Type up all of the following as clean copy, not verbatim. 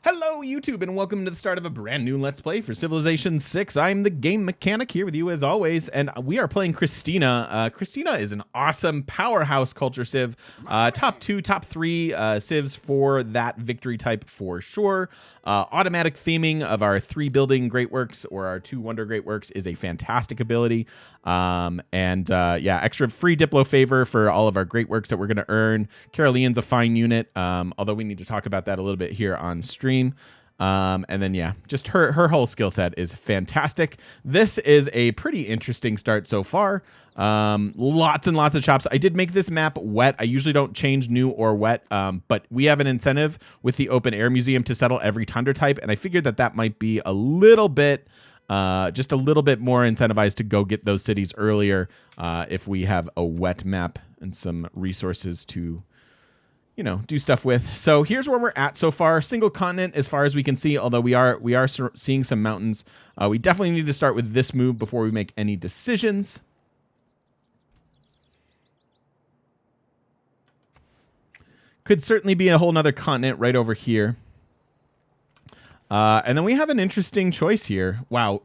Hello YouTube and welcome to the start of a brand new Let's Play for Civilization 6. I'm the game mechanic here with you as always, and we are playing Kristina. Kristina is an awesome powerhouse culture civ. Top 2, top 3 civs for that victory type for sure. Automatic theming of our 3 building great works or our 2 wonder great works is a fantastic ability. Yeah, extra free Diplo favor for all of our great works that we're going to earn. Carolean's a fine unit, although we need to talk about that a little bit here on stream. And then, yeah, just her whole skill set is fantastic. This is a pretty interesting start so far. Lots and lots of shops. I did make this map wet. I usually don't change new or wet, but we have an incentive with the open air museum to settle every tundra type, and I figured that that might be a little bit just a little bit more incentivized to go get those cities earlier if we have a wet map and some resources to, you know, do stuff with. So here's where we're at so far. Single continent as far as we can see, although we are seeing some mountains. We definitely need to start with this move before we make any decisions. Could certainly be a whole nother continent right over here. And then we have an interesting choice here. Wow,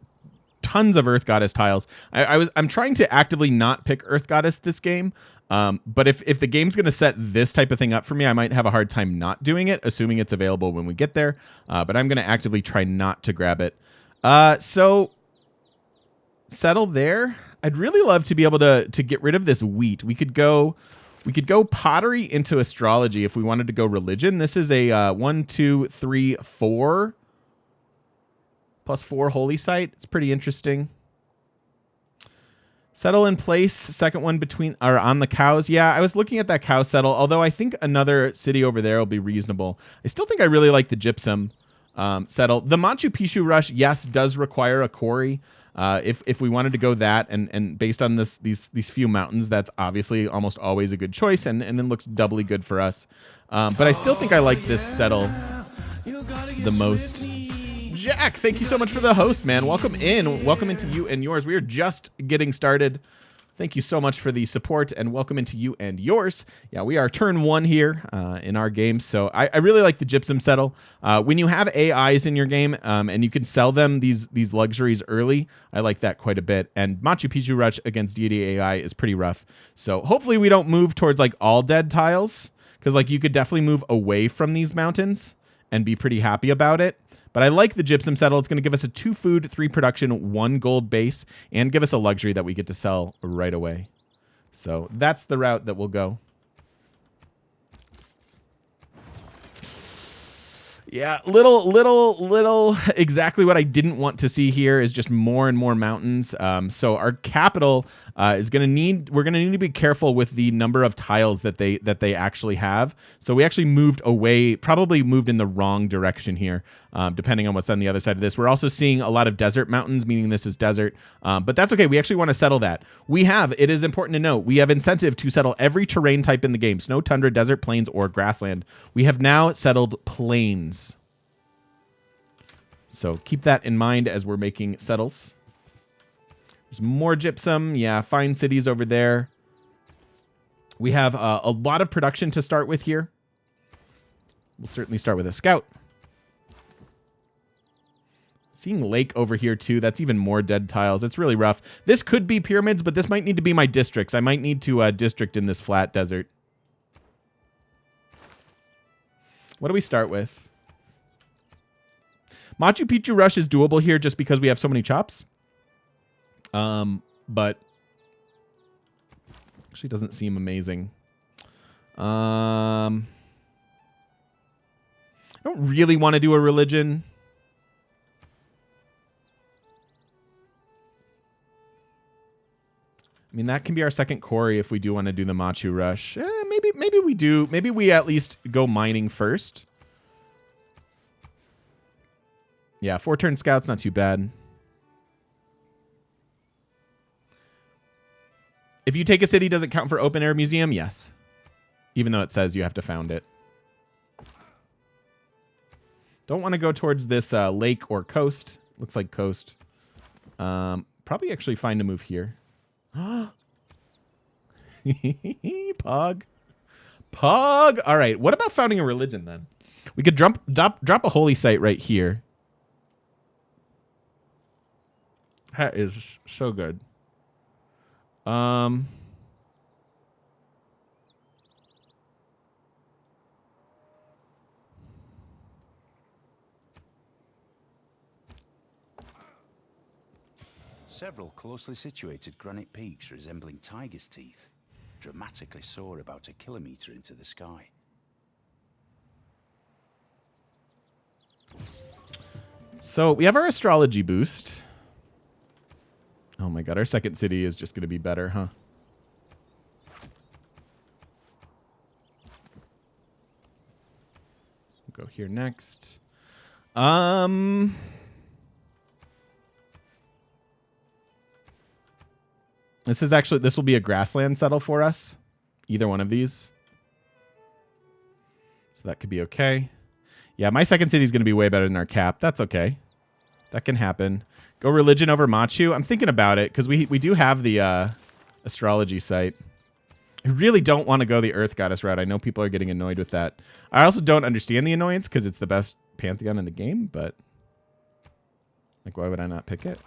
tons of Earth Goddess tiles. I'm trying to actively not pick Earth Goddess this game, but if the game's going to set this type of thing up for me, I might have a hard time not doing it, assuming it's available when we get there. But I'm going to actively try not to grab it. So settle there. I'd really love to be able to get rid of this wheat. We could go pottery into astrology if we wanted to go religion. This is a 1, 2, 3, 4. +4 holy site. It's pretty interesting. Settle in place. Second one between or on the cows. Yeah, I was looking at that cow settle, although I think another city over there will be reasonable. I still think I really like the gypsum settle. The Machu Picchu rush, yes, does require a quarry. If we wanted to go that, and based on these few mountains, that's obviously almost always a good choice, and it looks doubly good for us. But I still think I like this settle the most. Jack, thank you so much for the host, man. Welcome in. Welcome into you and yours. We are just getting started. Thank you so much for the support, and welcome into you and yours. Yeah, we are turn 1 here in our game, so I really like the gypsum settle. When you have AIs in your game and you can sell them these luxuries early, I like that quite a bit. And Machu Picchu Rush against deity AI is pretty rough. So hopefully we don't move towards like all dead tiles, because like you could definitely move away from these mountains and be pretty happy about it. But I like the gypsum settle. It's going to give us a 2 food, 3 production, 1 gold base, and give us a luxury that we get to sell right away. So that's the route that we'll go. Yeah, little exactly what I didn't want to see here is just more and more mountains. So our capital is we're gonna need to be careful with the number of tiles that they actually have. So we actually moved away, probably moved in the wrong direction here, depending on what's on the other side of this. We're also seeing a lot of desert mountains, meaning this is desert, but that's okay. We actually want to settle that. It is important to note, we have incentive to settle every terrain type in the game: snow, tundra, desert, plains, or grassland. We have now settled plains. So keep that in mind as we're making settles. There's more gypsum. Yeah, fine cities over there. We have a lot of production to start with here. We'll certainly start with a scout. Seeing lake over here too. That's even more dead tiles. It's really rough. This could be pyramids, but this might need to be my districts. I might need to district in this flat desert. What do we start with? Machu Picchu Rush is doable here just because we have so many chops. But actually doesn't seem amazing. I don't really want to do a religion. I mean, that can be our second quarry if we do want to do the Machu Rush. Maybe we do. Maybe we at least go mining first. Yeah, 4-turn scout's not too bad. If you take a city, does it count for open air museum? Yes. Even though it says you have to found it. Don't want to go towards this lake or coast. Looks like coast. Probably actually find a move here. Pog. All right. What about founding a religion then? We could drop a holy site right here. That is so good. Several closely situated granite peaks resembling tiger's teeth dramatically soar about a kilometer into the sky. So we have our astrology boost. Oh my god, our second city is just going to be better, huh? We'll go here next. This will be a grassland settle for us. Either one of these. So that could be okay. Yeah, my second city is going to be way better than our cap. That's okay. That can happen. Go religion over Machu. I'm thinking about it because we do have the astrology site. I really don't want to go the Earth Goddess route. I know people are getting annoyed with that. I also don't understand the annoyance because it's the best Pantheon in the game, but like, why would I not pick it?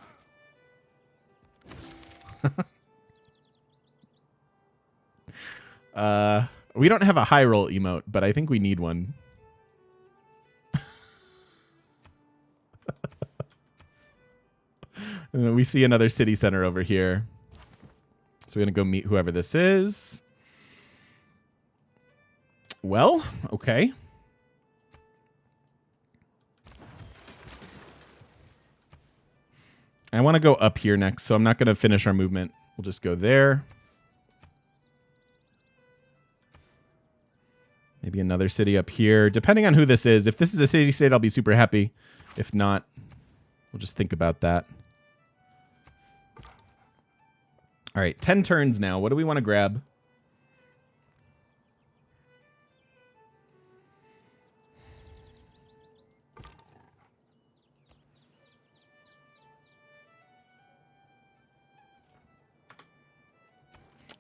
We don't have a high roll emote, but I think we need one. And then we see another city center over here. So we're going to go meet whoever this is. Well, okay. I want to go up here next, so I'm not going to finish our movement. We'll just go there. Maybe another city up here, depending on who this is. If this is a city state, I'll be super happy. If not, we'll just think about that. All right, 10 turns now. What do we want to grab?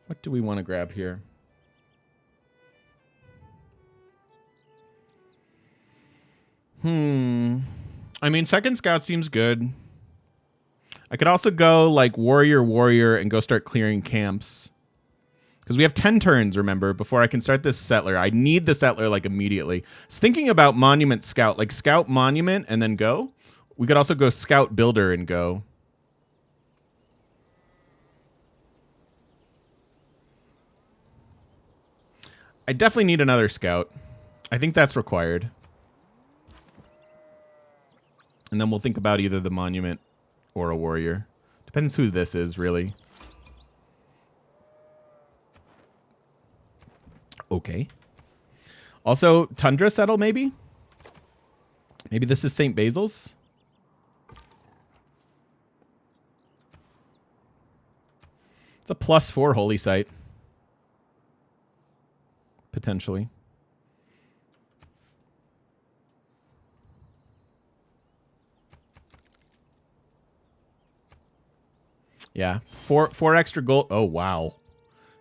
What do we want to grab here? I mean, second scout seems good. I could also go like warrior and go start clearing camps. Because we have 10 turns, remember, before I can start this settler. I need the settler like immediately. I was thinking about monument scout, like scout monument and then go. We could also go scout builder and go. I definitely need another scout. I think that's required. And then we'll think about either the monument or a warrior. Depends who this is, really. Okay. Also, Tundra Settle, maybe? Maybe this is St. Basil's? It's a +4 holy site. Potentially. Yeah, four extra gold. Oh wow.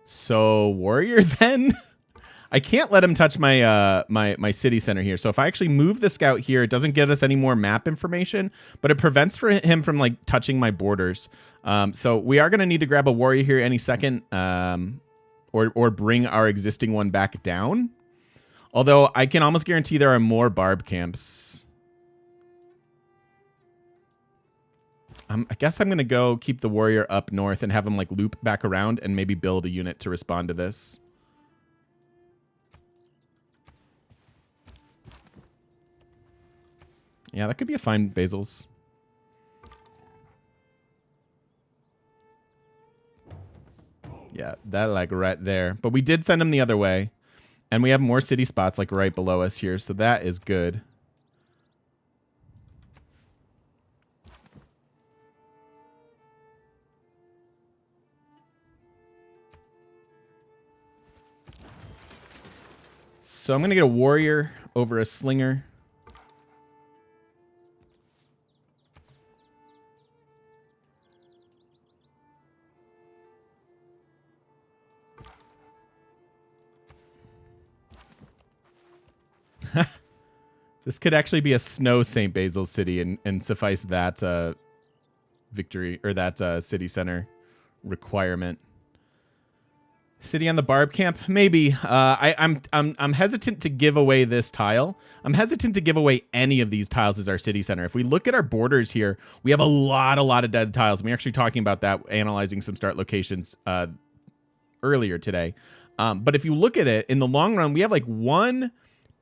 So warrior then. I can't let him touch my my city center here. So if I actually move the scout here, it doesn't get us any more map information, but it prevents him from like touching my borders. So we are gonna need to grab a warrior here any second, or bring our existing one back down. Although I can almost guarantee there are more barb camps. I guess I'm going to go keep the warrior up north and have him like loop back around and maybe build a unit to respond to this. Yeah, that could be a fine Basil's. Yeah, that like right there. But we did send him the other way. And we have more city spots like right below us here. So that is good. So I'm going to get a warrior over a slinger. This could actually be a snow St. Basil's city and suffice that victory or that city center requirement. City on the Barb Camp, maybe. I'm hesitant to give away this tile. I'm hesitant to give away any of these tiles as our city center. If we look at our borders here, we have a lot of dead tiles. We're actually talking about that, analyzing some start locations earlier today. But if you look at it in the long run, we have like 1,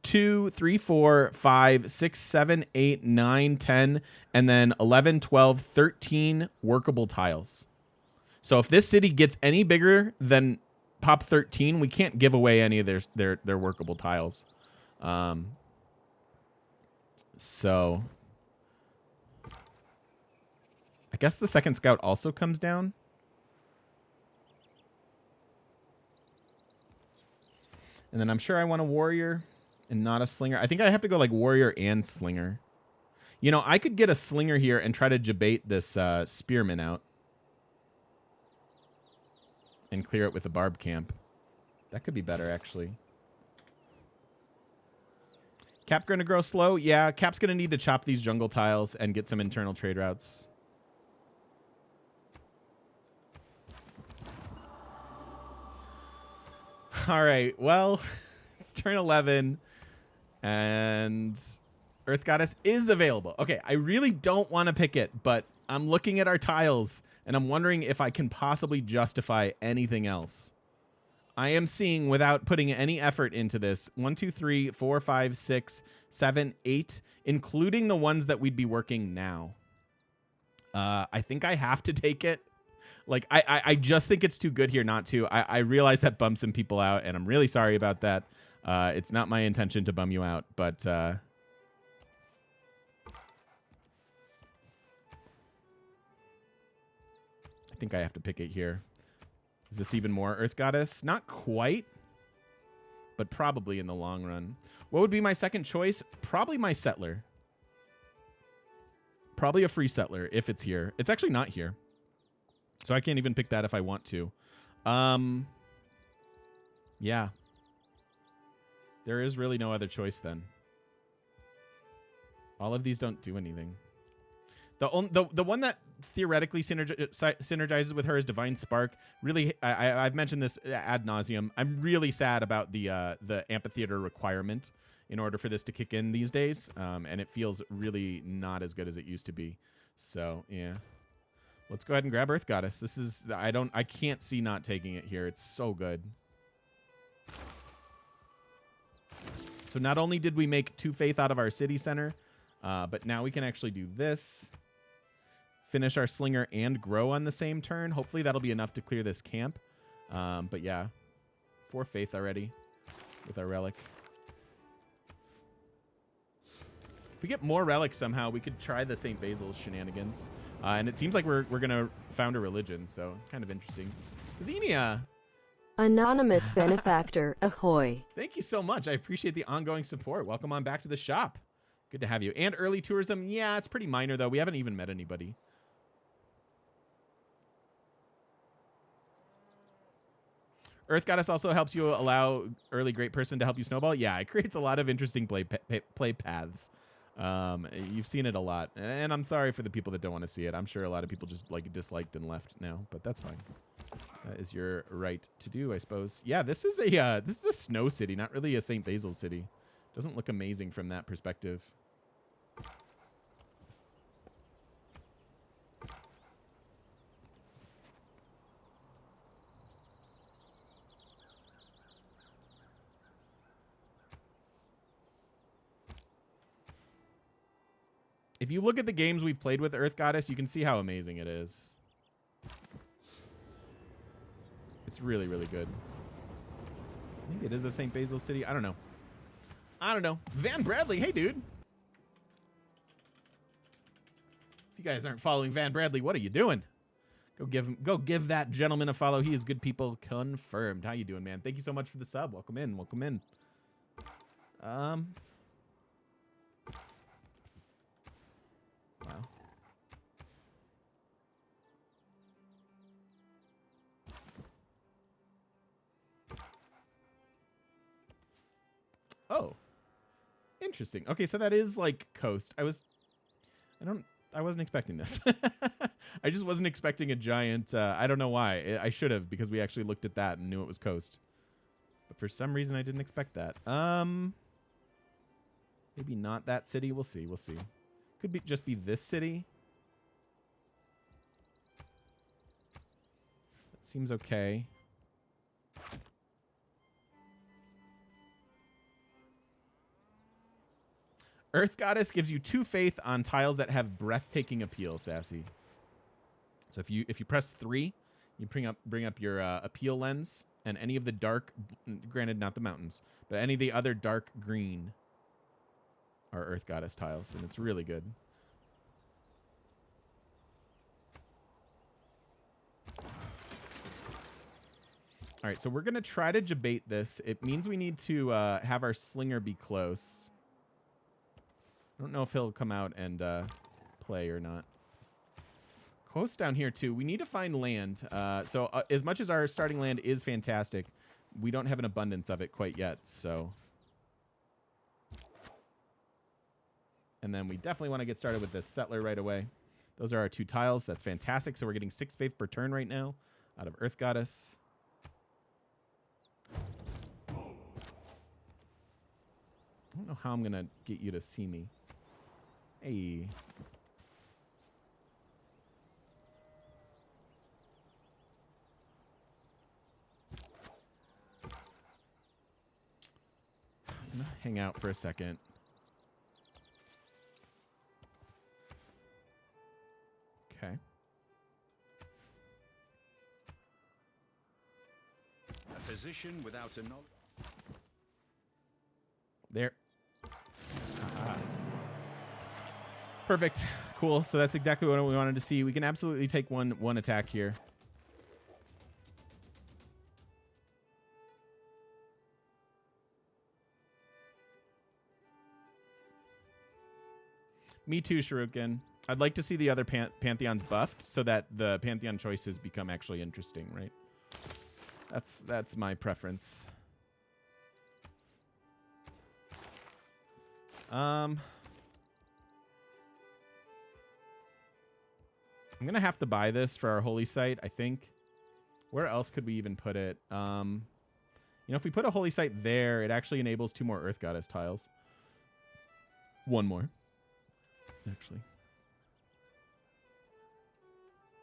2, 3, 4, 5, 6, 7, 8, 9, 10, and then 11, 12, 13 workable tiles. So if this city gets any bigger than Pop 13, we can't give away any of their workable tiles. So I guess the second scout also comes down. And then I'm sure I want a warrior and not a slinger. I think I have to go like warrior and slinger. You know, I could get a slinger here and try to debate this spearman out. And clear it with a barb camp. That could be better, actually. Cap going to grow slow? Yeah, Cap's going to need to chop these jungle tiles and get some internal trade routes. All right, well, it's turn 11. And Earth Goddess is available. Okay, I really don't want to pick it, but I'm looking at our tiles. And I'm wondering if I can possibly justify anything else. I am seeing, without putting any effort into this, 1, 2, 3, 4, 5, 6, 7, 8, including the ones that we'd be working now. I think I have to take it. Like, I just think it's too good here not to. I realize that bumps some people out, and I'm really sorry about that. It's not my intention to bum you out, but... I think I have to pick it here. Is this even more Earth Goddess? Not quite, but probably in the long run. What would be my second choice? Probably my settler. Probably a free settler if it's here. It's actually not here. So I can't even pick that if I want to. Yeah. There is really no other choice then. All of these don't do anything. The one that theoretically synergizes with her is Divine Spark. Really, I've mentioned this ad nauseum. I'm really sad about the amphitheater requirement in order for this to kick in these days, and it feels really not as good as it used to be. So yeah, let's go ahead and grab Earth Goddess. This is I can't see not taking it here. It's so good. So not only did we make 2 faith out of our city center, but now we can actually do this. Finish our slinger and grow on the same turn. Hopefully that'll be enough to clear this camp. But yeah, 4 faith already with our relic. If we get more relics somehow, we could try the St. Basil's shenanigans. And it seems like we're going to found a religion, so kind of interesting. Xenia! Anonymous benefactor, ahoy. Thank you so much. I appreciate the ongoing support. Welcome on back to the shop. Good to have you. And early tourism, yeah, it's pretty minor, though. We haven't even met anybody. Earth Goddess also helps you allow early great person to help you snowball. Yeah, it creates a lot of interesting play paths. You've seen it a lot, and I'm sorry for the people that don't want to see it. I'm sure a lot of people just like disliked and left now, but that's fine. That is your right to do, I suppose. Yeah, this is a snow city, not really a St. Basil's city. Doesn't look amazing from that perspective. If you look at the games we've played with Earth Goddess, you can see how amazing it is. It's really, really good. Maybe it is a St. Basil's city. I don't know. I don't know. Van Bradley, hey, dude. If you guys aren't following Van Bradley, what are you doing? Go give that gentleman a follow. He is good people confirmed. How you doing, man? Thank you so much for the sub. Welcome in. Welcome in. Wow. Oh. Interesting. Okay, so that is like coast. I wasn't expecting this. I just wasn't expecting a giant, I don't know why. I should have, because we actually looked at that and knew it was coast. But for some reason I didn't expect that. Maybe not that city. We'll see. We'll see. Could be just be this city. That seems okay. Earth Goddess gives you 2 faith on tiles that have breathtaking appeal, Sassy. So if you press 3, you bring up your appeal lens, and any of the dark, granted not the mountains, but any of the other dark green are Earth Goddess tiles, and it's really good. All right, so we're gonna try to debate this. It means we need to have our slinger be close. I don't know if he'll come out and play or not. Coast down here, too. We need to find land. So as much as our starting land is fantastic, we don't have an abundance of it quite yet, so. And then we definitely want to get started with this settler right away. Those are our 2 tiles. That's fantastic. So we're getting 6 faith per turn right now out of Earth Goddess. I don't know how I'm going to get you to see me. Hey. I'm gonna hang out for a second. Okay. A physician without a knowledge. There. Perfect. Cool. So that's exactly what we wanted to see. We can absolutely take one attack here. Me too, Shuriken. I'd like to see the other Pantheons buffed so that the Pantheon choices become actually interesting, right? That's my preference. I'm gonna have to buy this for our holy site, I think. Where else could we even put it? You know, if we put a holy site there, it actually enables 2 more Earth Goddess tiles. 1 more, actually.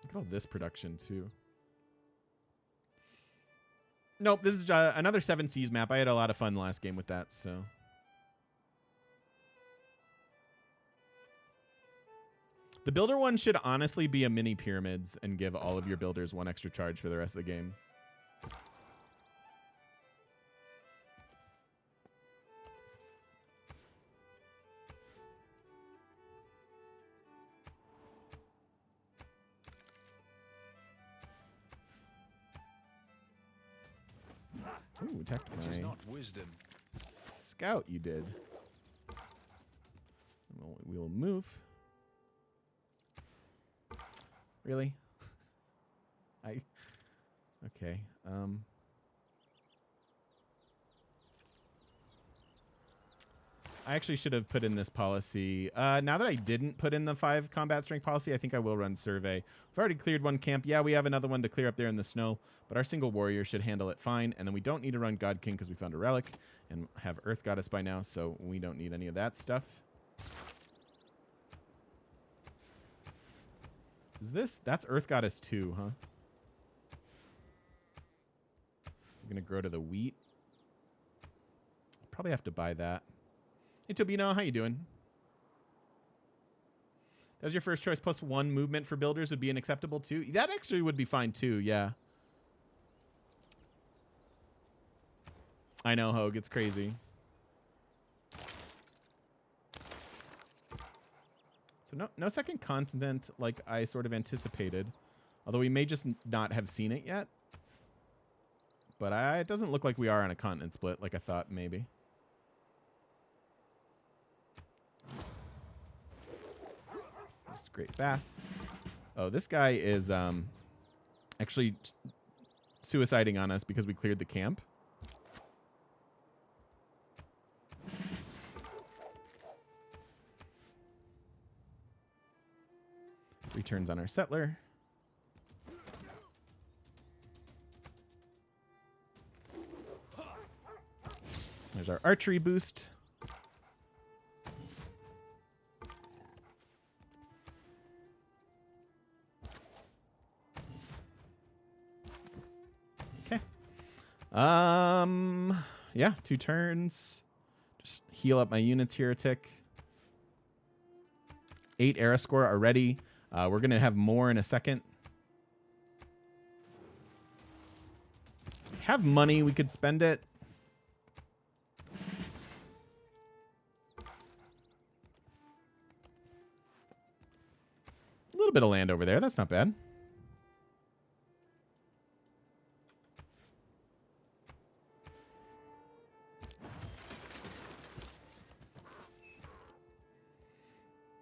Look at all this production, too. Nope, this is another 7 Seas map. I had a lot of fun last game with that, so. The builder one should honestly be a mini pyramids and give all of your builders 1 extra charge for the rest of the game. Ooh, attacked It is my not wisdom. scout, you did. We will move. Really? Okay. I actually should have put in this policy. Now that I didn't put in the 5 combat strength policy, I think I will run survey. We've already cleared 1 camp. Yeah, we have another one to clear up there in the snow, but our single warrior should handle it fine. And then we don't need to run God King because we found a relic and have Earth Goddess by now, so we don't need any of that stuff. Is this? That's Earth Goddess 2, huh? We're going to grow to the wheat. Probably have to buy that. Hey, Tobino, how you doing? That was your first choice. Plus 1 movement for builders would be unacceptable too. That actually would be fine too, yeah. I know, Hogue. It's crazy. So no second continent like I sort of anticipated. Although we may just not have seen it yet. But it doesn't look like we are on a continent split like I thought maybe. This great bath. Oh, this guy is actually suiciding on us because we cleared the camp. Returns on our settler. There's our archery boost. Okay. Yeah, 2 turns. Just heal up my units here a tick. 8 era score already. We're going to have more in a second. Have money, we could spend it. A little bit of land over there. That's not bad.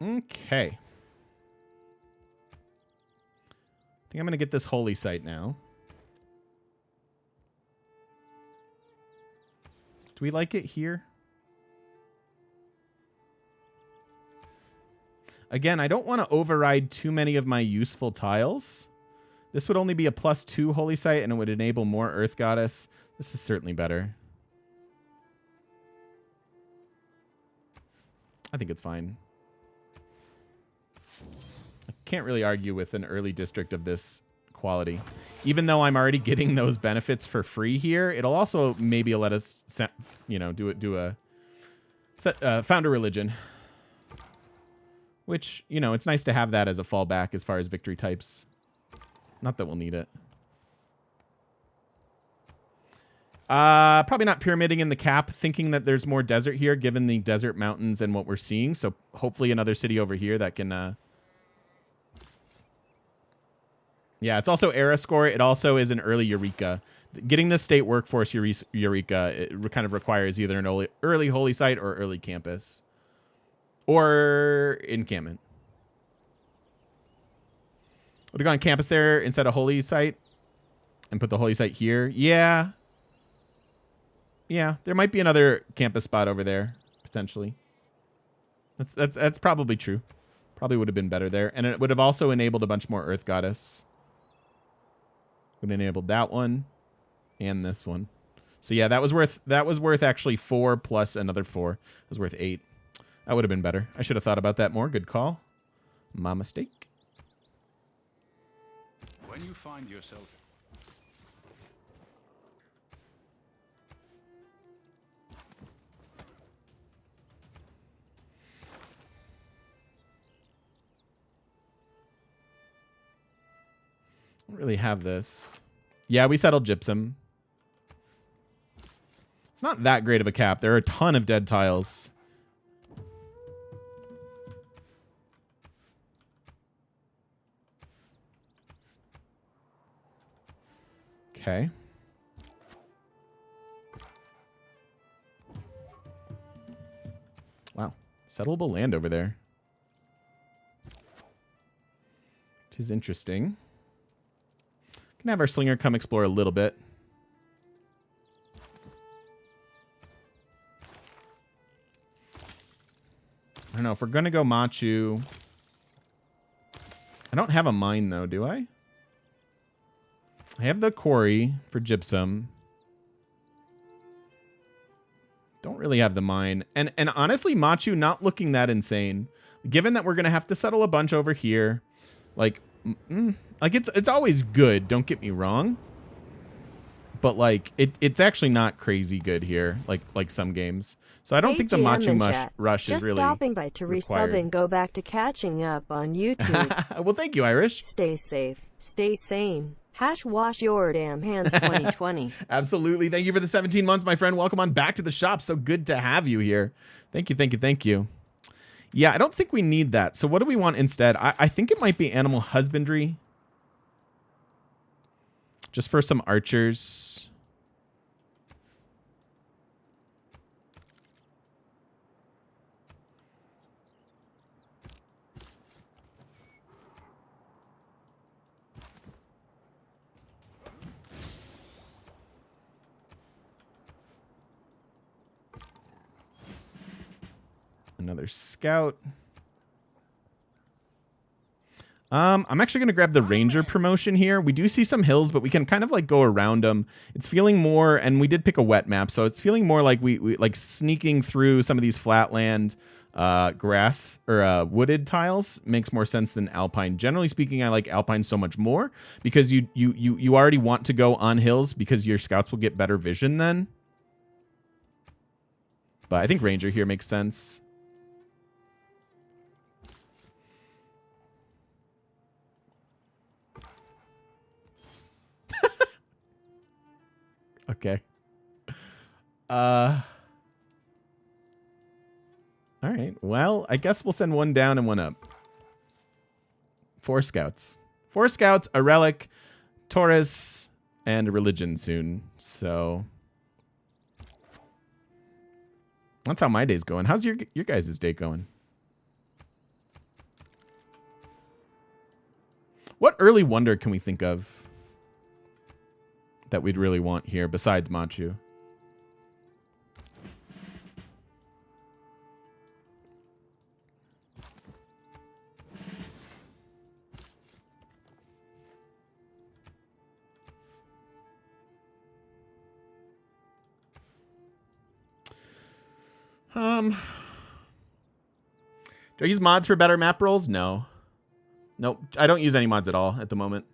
Okay. I think I'm going to get this holy site now. Do we like it here? Again, I don't want to override too many of my useful tiles. This would only be a +2 holy site, and it would enable more Earth Goddess. This is certainly better. I think it's fine. I can't really argue with an early district of this quality. Even though I'm already getting those benefits for free here, it'll also maybe let us, you know, do a founder religion. Which, you know, it's nice to have that as a fallback as far as victory types. Not that we'll need it. Probably not pyramiding in the cap, thinking that there's more desert here, given the desert mountains and what we're seeing. So hopefully another city over here that can... Yeah, it's also era score. It also is an early Eureka. Getting the state workforce Eureka, it kind of requires either an early holy site or early campus. Or encampment. Would have gone campus there instead of holy site and put the holy site here. Yeah. Yeah, there might be another campus spot over there, potentially. That's probably true. Probably would have been better there. And it would have also enabled a bunch more Earth Goddess. Would have enabled that one and this one. So yeah, that was worth actually 4 plus another 4. It was worth 8. That would have been better. I should have thought about that more. Good call. My mistake. When you find yourself... I don't really have this. Yeah, we settled gypsum. It's not that great of a cap. There are a ton of dead tiles. Okay. Wow. Settleable land over there. Which is interesting. Can have our slinger come explore a little bit. I don't know if we're going to go Machu. I don't have a mine though, do I? I have the quarry for gypsum. Don't really have the mine. And honestly, Machu not looking that insane. Given that we're going to have to settle a bunch over here. Like it's always good, don't get me wrong. But like it's actually not crazy good here, like some games. So I don't think the Machu rush is really stopping by to resub and go back to catching up on YouTube. Well, thank you, Irish. Stay safe, stay sane. Wash your damn hands 2020. Absolutely. Thank you for the 17 months, my friend. Welcome on back to the shop. So good to have you here. Thank you, thank you, thank you. Yeah, I don't think we need that. So what do we want instead? I think it might be animal husbandry. Just for some archers. Another scout. I'm actually going to grab the ranger promotion here. We do see some hills, but we can kind of like go around them. It's feeling more, and we did pick a wet map, so it's feeling more like we like sneaking through some of these flatland grass or wooded tiles makes more sense than alpine. Generally speaking, I like alpine so much more because you already want to go on hills because your scouts will get better vision then. But I think ranger here makes sense. Okay. All right. Well, I guess we'll send one down and one up. 4 scouts. 4 scouts, a relic, Taurus, and a religion soon. So that's how my day's going. How's your guys' day going? What early wonder can we think of that we'd really want here besides Machu? Do I use mods for better map rolls? No. Nope. I don't use any mods at all at the moment.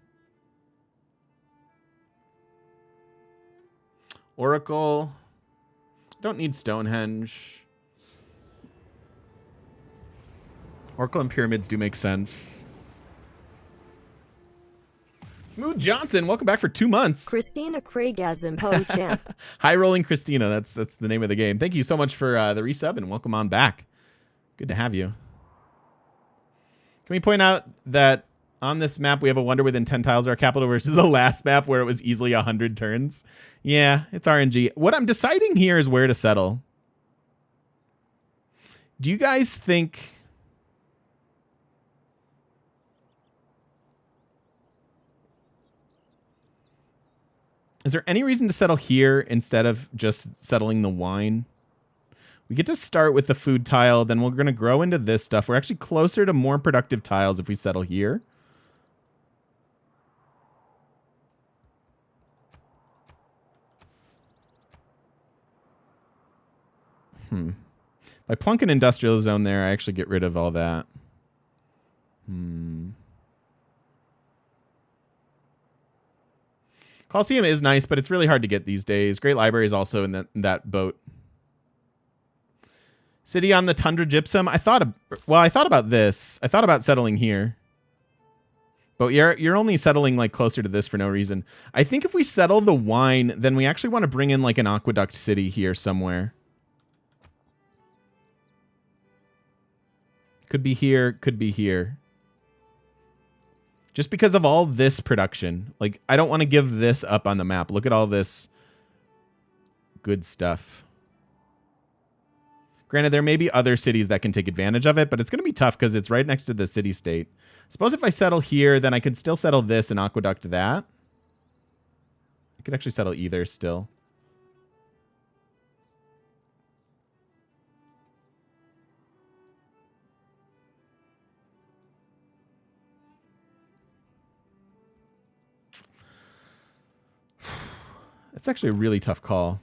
Oracle. Don't need Stonehenge. Oracle and pyramids do make sense. Smooth Johnson, welcome back for 2 months. Kristina Craigasm Pochamp. High rolling Kristina, that's the name of the game. Thank you so much for the resub and welcome on back. Good to have you. Can we point out that on this map we have a wonder within 10 tiles of our capital versus the last map where it was easily 100 turns? Yeah, it's RNG. What I'm deciding here is where to settle. Do you guys think... Is there any reason to settle here instead of just settling the wine? We get to start with the food tile, then we're going to grow into this stuff. We're actually closer to more productive tiles if we settle here. By plunk an industrial zone there, I actually get rid of all that. Coliseum is nice, but it's really hard to get these days. Great Library is also in that boat. City on the Tundra Gypsum. I thought about this. I thought about settling here. But you're only settling like closer to this for no reason. I think if we settle the wine, then we actually want to bring in like an aqueduct city here somewhere. Could be here, could be here. Just because of all this production. Like, I don't want to give this up on the map. Look at all this good stuff. Granted, there may be other cities that can take advantage of it, but it's going to be tough because it's right next to the city-state. Suppose if I settle here, then I could still settle this and aqueduct that. I could actually settle either still. It's actually a really tough call.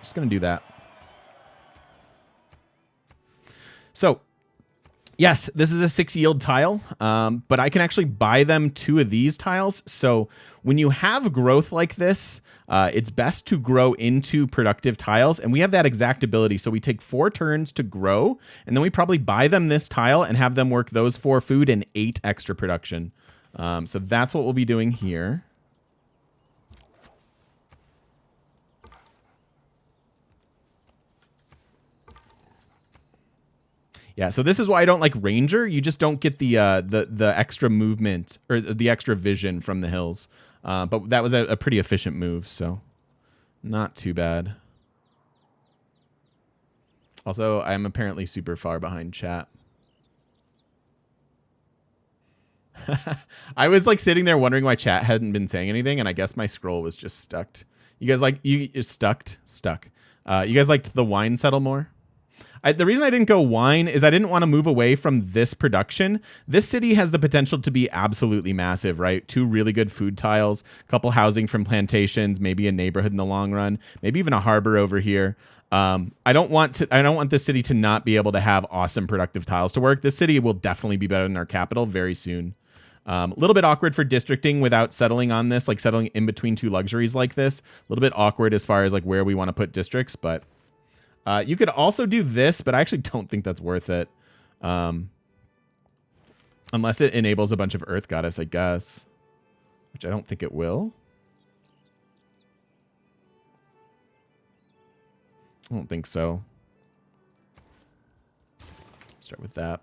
Just going to do that. So, yes, this is a 6 yield tile, but I can actually buy them 2 of these tiles. So when you have growth like this, it's best to grow into productive tiles. And we have that exact ability. So we take 4 turns to grow, and then we probably buy them this tile and have them work those 4 food and 8 extra production. So that's what we'll be doing here. Yeah, so this is why I don't like Ranger. You just don't get the extra movement or the extra vision from the hills. But that was a pretty efficient move, so not too bad. Also, I'm apparently super far behind chat. I was like sitting there wondering why chat hadn't been saying anything, and I guess my scroll was just stuck. You guys like you're stuck. You guys liked the wine settle more? The reason I didn't go wine is I didn't want to move away from this production. This city has the potential to be absolutely massive, right? 2 really good food tiles, a couple housing from plantations, maybe a neighborhood in the long run, maybe even a harbor over here. I don't want this city to not be able to have awesome productive tiles to work. This city will definitely be better than our capital very soon. A little bit awkward for districting without settling on this, like settling in between 2 luxuries like this. A little bit awkward as far as like where we want to put districts, but you could also do this, but I actually don't think that's worth it. Unless it enables a bunch of Earth Goddess, I guess. Which I don't think it will. I don't think so. Start with that.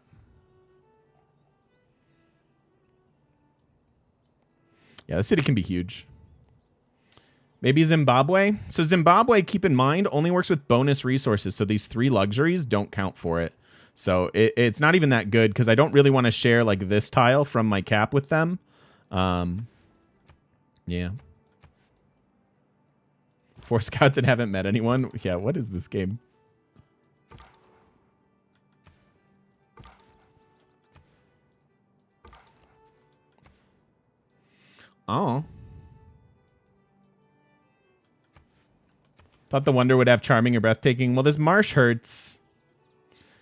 Yeah, the city can be huge. Maybe Zimbabwe. So Zimbabwe, keep in mind, only works with bonus resources. So these 3 luxuries don't count for it. So it's not even that good because I don't really want to share like this tile from my cap with them. Yeah. 4 scouts and haven't met anyone. Yeah, what is this game? Oh. Thought the Wonder would have Charming or Breathtaking. Well, this marsh hurts.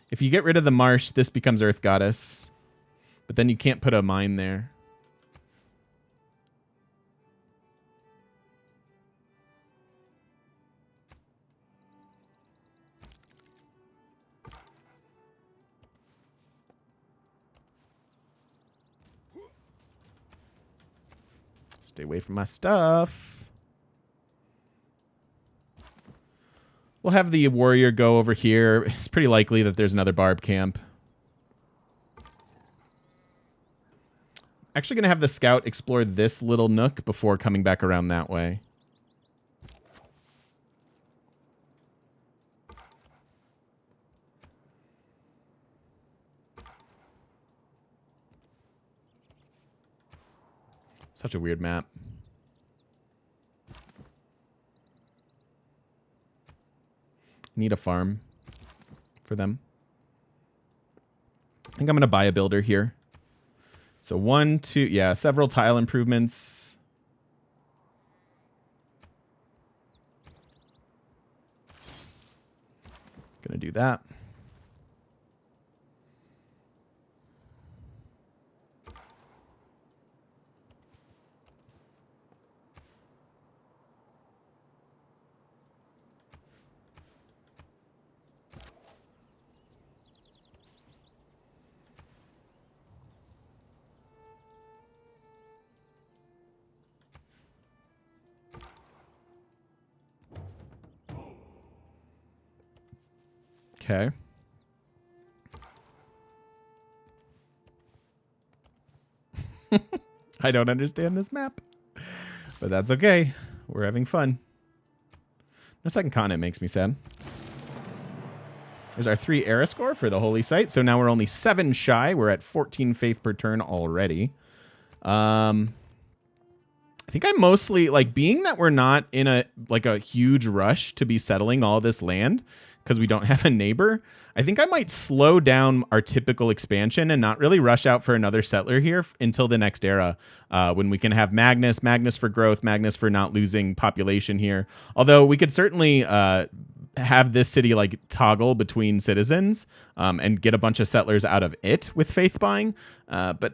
If you get rid of the marsh, this becomes Earth Goddess. But then you can't put a mine there. Stay away from my stuff. We'll have the warrior go over here. It's pretty likely that there's another barb camp. Actually going to have the scout explore this little nook before coming back around that way. Such a weird map. Need a farm for them. I think I'm going to buy a builder here. So 1, 2, yeah, several tile improvements. Going to do that. Okay. I don't understand this map, but that's okay. We're having fun. No second continent makes me sad. There's our 3 era score for the holy site. So now we're only 7 shy. We're at 14 faith per turn already. I think I'm mostly like being that we're not in a huge rush to be settling all this land because we don't have a neighbor. I think I might slow down our typical expansion and not really rush out for another settler here until the next era, when we can have Magnus for growth, Magnus for not losing population here. Although we could certainly have this city like toggle between citizens and get a bunch of settlers out of it with faith buying. But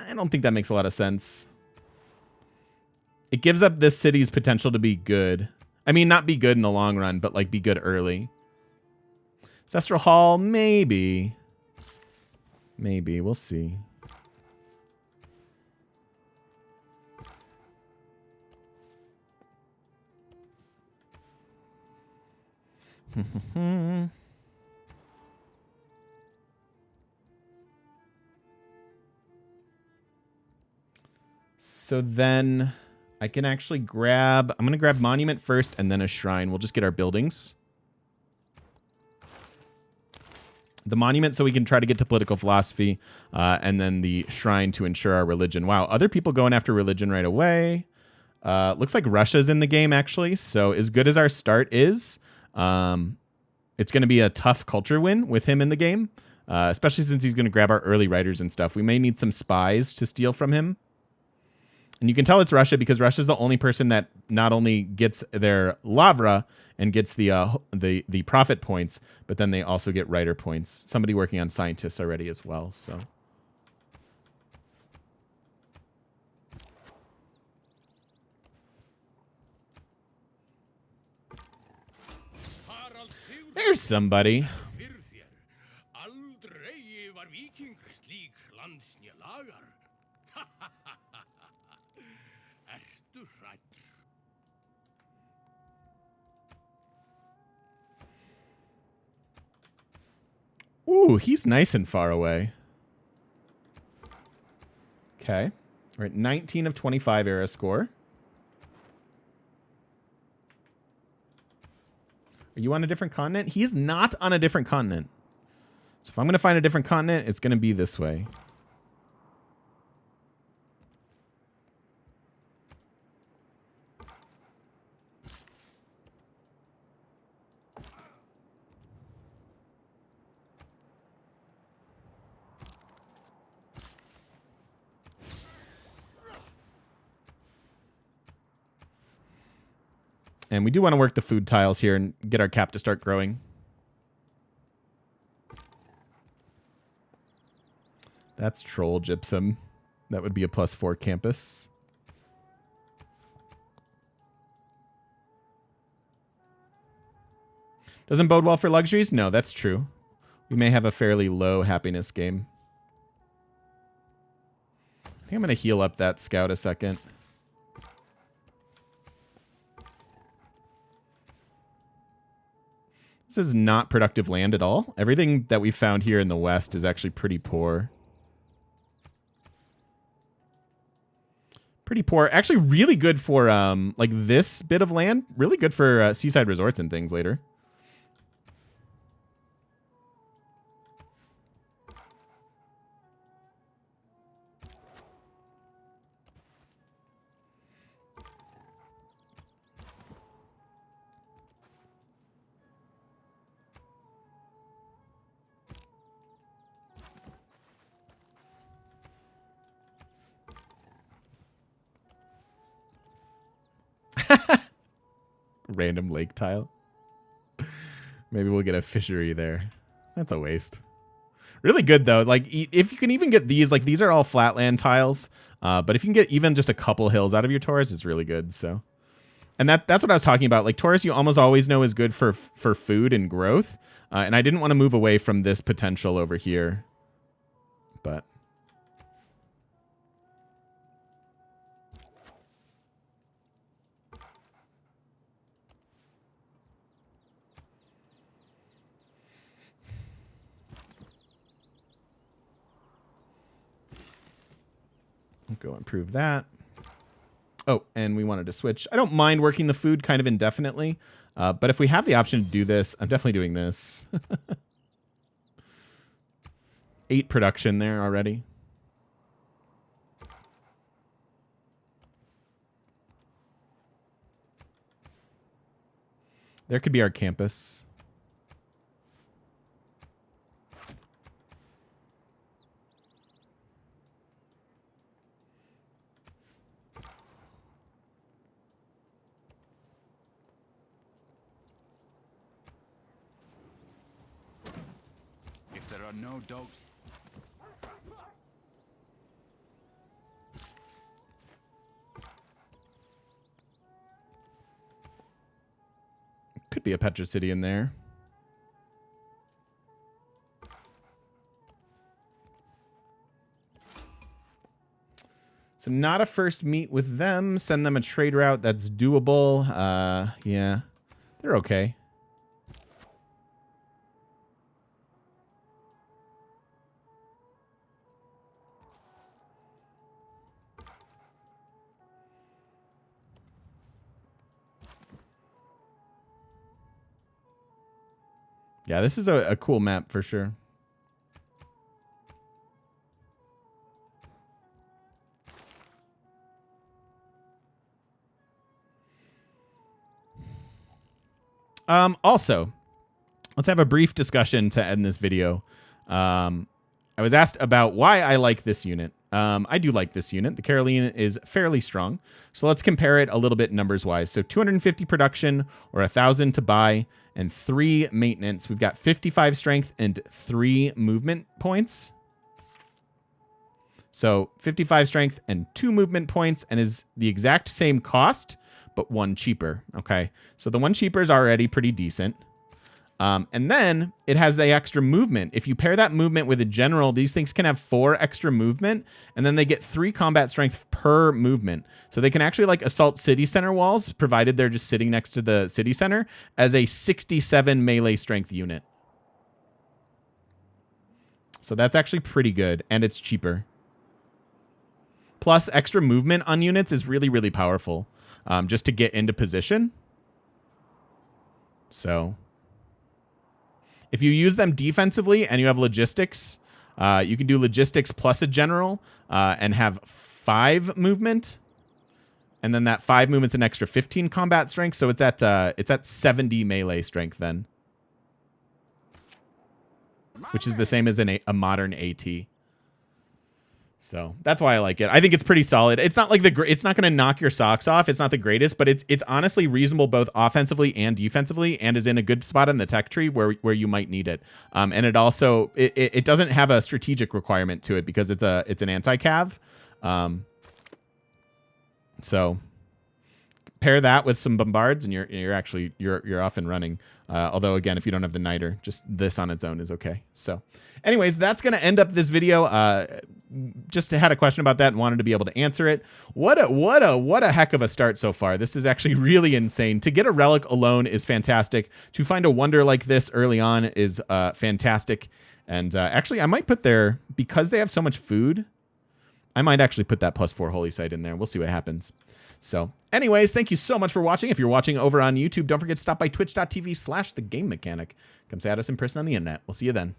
I don't think that makes a lot of sense. It gives up this city's potential to be good. I mean, not be good in the long run, but like be good early. Ancestral Hall, maybe. Maybe, we'll see. So then I can actually grab, I'm going to grab Monument first and then a Shrine. We'll just get our buildings. The monument so we can try to get to political philosophy, and then the shrine to ensure our religion. Wow, other people going after religion right away. Looks like Russia's in the game, actually. So as good as our start is, it's going to be a tough culture win with him in the game, especially since he's going to grab our early writers and stuff. We may need some spies to steal from him. And you can tell it's Russia because Russia's the only person that not only gets their Lavra and gets the profit points, but then they also get writer points. Somebody working on scientists already as well, so... There's somebody. Ooh, he's nice and far away. Okay. We're at 19 of 25 era score. Are you on a different continent? He is not on a different continent. So if I'm going to find a different continent, it's going to be this way. And we do want to work the food tiles here and get our cap to start growing. That's troll gypsum. That would be a +4 campus. Doesn't bode well for luxuries? No, that's true. We may have a fairly low happiness game. I think I'm going to heal up that scout a second. This is not productive land at all. Everything that we found here in the west is actually pretty poor. Pretty poor. Actually really good for like this bit of land. Really good for seaside resorts and things later. Random lake tile. Maybe we'll get a fishery there. That's a waste. Really good though. Like if you can even get these, like these are all flatland tiles. But if you can get even just a couple hills out of your Taurus, it's really good. So, and that's what I was talking about. Like Taurus, you almost always know is good for food and growth. And I didn't want to move away from this potential over here, but. Go improve that. Oh, and we wanted to switch. I don't mind working the food kind of indefinitely, but if we have the option to do this, I'm definitely doing this. 8 production there already. There could be our campus. There are no dogs. Could be a Petra City in there. So not a first meet with them. Send them a trade route that's doable. Yeah, they're okay. Yeah, this is a cool map for sure. Also, let's have a brief discussion to end this video. I was asked about why I like this unit. I do like this unit. The Caroline is fairly strong. So let's compare it a little bit numbers-wise. So 250 production or 1,000 to buy and 3 maintenance. We've got 55 strength and 3 movement points. So 55 strength and 2 movement points and is the exact same cost, but 1 cheaper. Okay, so the 1 cheaper is already pretty decent. And then it has the extra movement. If you pair that movement with a general, these things can have 4 extra movement, and then they get 3 combat strength per movement. So they can actually like assault city center walls, provided they're just sitting next to the city center, as a 67 melee strength unit. So that's actually pretty good, and it's cheaper. Plus, extra movement on units is really, really powerful, just to get into position. So if you use them defensively and you have logistics, you can do logistics plus a general and have 5 movement. And then that 5 movement's an extra 15 combat strength. So it's at 70 melee strength then. Which is the same as a modern AT. So that's why I like it. I think it's pretty solid. It's not like it's not going to knock your socks off. It's not the greatest, but it's honestly reasonable both offensively and defensively, and is in a good spot in the tech tree where you might need it. And it also it doesn't have a strategic requirement to it because it's an anti-cav. So pair that with some bombards and you're off and running. Although again, if you don't have the niter, just this on its own is okay. So anyways, that's going to end up this video. Just had a question about that and wanted to be able to answer it. What a heck of a start so far. This is actually really insane. To get a relic alone is fantastic. To find a wonder like this early on is fantastic. And actually, I might put because they have so much food, I might actually put that +4 holy site in there. We'll see what happens. So anyways, thank you so much for watching. If you're watching over on YouTube, don't forget to stop by twitch.tv/thegamemechanic. Come say hi to us in person on the internet. We'll see you then.